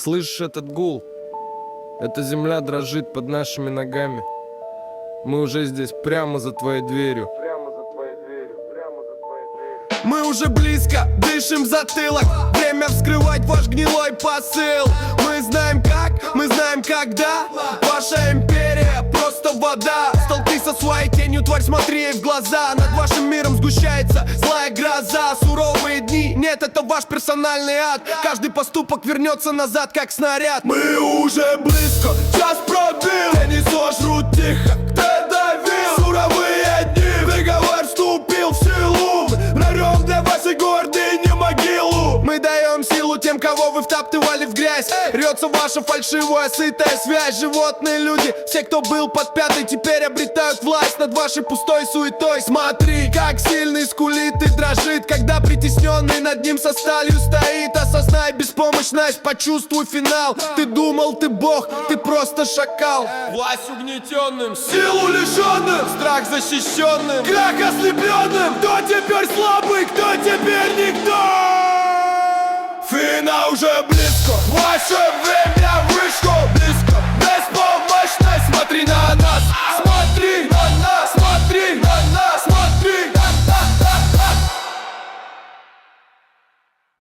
слышишь этот гул? Эта земля дрожит под нашими ногами. Мы уже здесь, прямо за твоей дверью. Мы уже близко, дышим в затылок. Время вскрывать ваш гнилой посыл. Мы знаем как, мы знаем когда. Ваша империя просто вода. Столкнись со своей тенью, тварь, смотри ей в глаза. Над вашим миром сгущается злая гроза. Суровые дни, нет, это ваш персональный ад. Каждый поступок вернется назад, как снаряд. Мы уже близко, час пробил. Тени сожрут тихо, кто давил. Суровые дни, выговор вступил в силу. Прорвем для вашей гордыни могилу. Мы даем силу тем, кого вы втаптывали в грязь. Рется ваша фальшивая сытая связь. Животные люди, все, кто был под пятой, теперь обретают власть над вашей пустой суетой. Смотри, как сильный скулит и дрожит, когда притесненный над ним со сталью стоит. Осознай беспомощность, почувствуй финал. Ты думал, ты бог, ты просто шакал. Власть угнетенным, Силу лишенным, страх защищенным. крах ослепленным. Кто теперь слабый, кто теперь никто? Финал уже близко, ваше время